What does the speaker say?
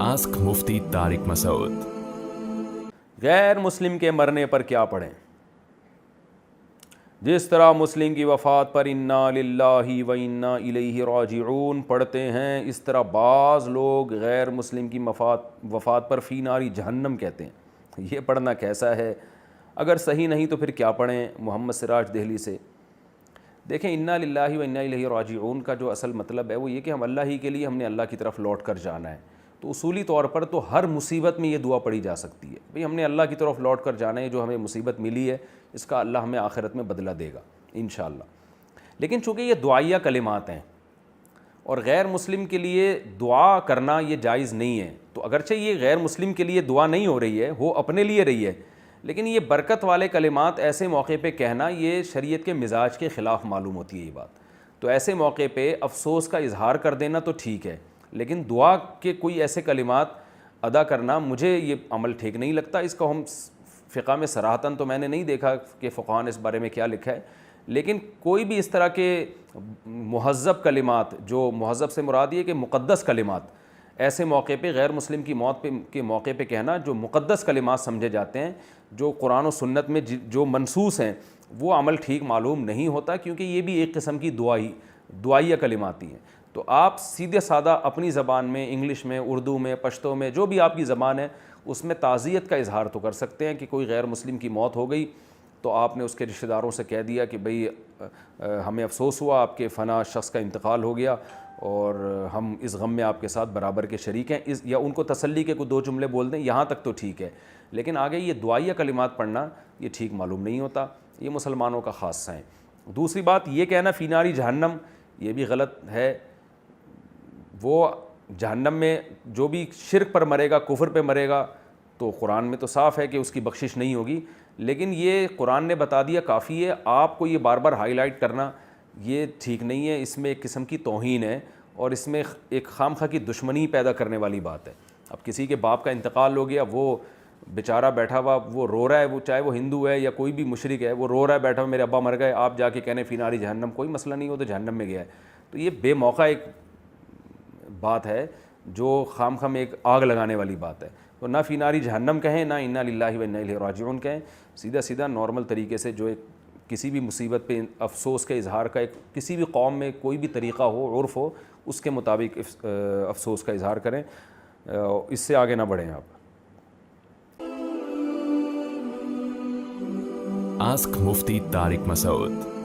Ask مفتی طارق مسعود۔ غیر مسلم کے مرنے پر کیا پڑھیں؟ جس طرح مسلم کی وفات پر انا للہ و انا الیہ راجعون پڑھتے ہیں، اس طرح بعض لوگ غیر مسلم کی وفات پر فی ناری جہنم کہتے ہیں۔ یہ پڑھنا کیسا ہے؟ اگر صحیح نہیں تو پھر کیا پڑھیں؟ محمد سراج دہلی سے۔ دیکھیں، انا للہ و انا الیہ راجعون کا جو اصل مطلب ہے وہ یہ کہ ہم اللہ ہی کے لیے، ہم نے اللہ کی طرف لوٹ کر جانا ہے۔ تو اصولی طور پر تو ہر مصیبت میں یہ دعا پڑھی جا سکتی ہے، بھئی ہم نے اللہ کی طرف لوٹ کر جانا ہے، جو ہمیں مصیبت ملی ہے اس کا اللہ ہمیں آخرت میں بدلہ دے گا انشاءاللہ۔ لیکن چونکہ یہ دعائیہ کلمات ہیں اور غیر مسلم کے لیے دعا کرنا یہ جائز نہیں ہے، تو اگرچہ یہ غیر مسلم کے لیے دعا نہیں ہو رہی ہے، وہ اپنے لیے رہی ہے، لیکن یہ برکت والے کلمات ایسے موقع پہ کہنا یہ شریعت کے مزاج کے خلاف معلوم ہوتی ہے یہ بات۔ تو ایسے موقع پہ افسوس کا اظہار کر دینا تو ٹھیک ہے، لیکن دعا کے کوئی ایسے کلمات ادا کرنا مجھے یہ عمل ٹھیک نہیں لگتا۔ اس کو ہم فقہ میں صراحتاً تو میں نے نہیں دیکھا کہ فقہاء نے اس بارے میں کیا لکھا ہے، لیکن کوئی بھی اس طرح کے مہذب کلمات، جو مہذب سے مراد یہ کہ مقدس کلمات، ایسے موقع پہ غیر مسلم کی موت کے موقع پہ کہنا جو مقدس کلمات سمجھے جاتے ہیں، جو قرآن و سنت میں جو منصوص ہیں، وہ عمل ٹھیک معلوم نہیں ہوتا، کیونکہ یہ بھی ایک قسم کی دعائیہ کلمات ہی ہیں۔ تو آپ سیدھے سادہ اپنی زبان میں، انگلش میں، اردو میں، پشتو میں، جو بھی آپ کی زبان ہے، اس میں تعزیت کا اظہار تو کر سکتے ہیں کہ کوئی غیر مسلم کی موت ہو گئی تو آپ نے اس کے رشتہ داروں سے کہہ دیا کہ بھئی ہمیں افسوس ہوا، آپ کے فلاں شخص کا انتقال ہو گیا اور ہم اس غم میں آپ کے ساتھ برابر کے شریک ہیں، یا ان کو تسلی کے کوئی دو جملے بول دیں، یہاں تک تو ٹھیک ہے، لیکن آگے یہ دعائیہ کلمات پڑھنا یہ ٹھیک معلوم نہیں ہوتا، یہ مسلمانوں کا خاصہ ہے۔ دوسری بات یہ کہنا فی ناری جہنم، یہ بھی غلط ہے۔ وہ جہنم میں جو بھی شرک پر مرے گا، کفر پہ مرے گا، تو قرآن میں تو صاف ہے کہ اس کی بخشش نہیں ہوگی، لیکن یہ قرآن نے بتا دیا کافی ہے، آپ کو یہ بار بار ہائی لائٹ کرنا یہ ٹھیک نہیں ہے، اس میں ایک قسم کی توہین ہے اور اس میں ایک خامخواہ کی دشمنی پیدا کرنے والی بات ہے۔ اب کسی کے باپ کا انتقال ہو گیا، وہ بیچارہ بیٹھا ہوا وہ رو رہا ہے، وہ چاہے وہ ہندو ہے یا کوئی بھی مشرک ہے، وہ رو رہا ہے بیٹھا ہوا میرے ابا مر گئے، آپ جا کے کہنے فی ناری جہنم، کوئی مسئلہ نہیں ہو تو جہنم میں گیا ہے، تو یہ بے موقع ایک بات ہے جو خام خام ایک آگ لگانے والی بات ہے۔ تو نہ فی ناری جہنم کہیں، نہ انا للہ و انا الیہ راجعون کہیں، سیدھا سیدھا نارمل طریقے سے جو ایک کسی بھی مصیبت پہ افسوس کے اظہار کا ایک کسی بھی قوم میں کوئی بھی طریقہ ہو، عرف ہو، اس کے مطابق افسوس کا اظہار کریں، اس سے آگے نہ بڑھیں آپ۔ آسک مفتی طارق مسعود۔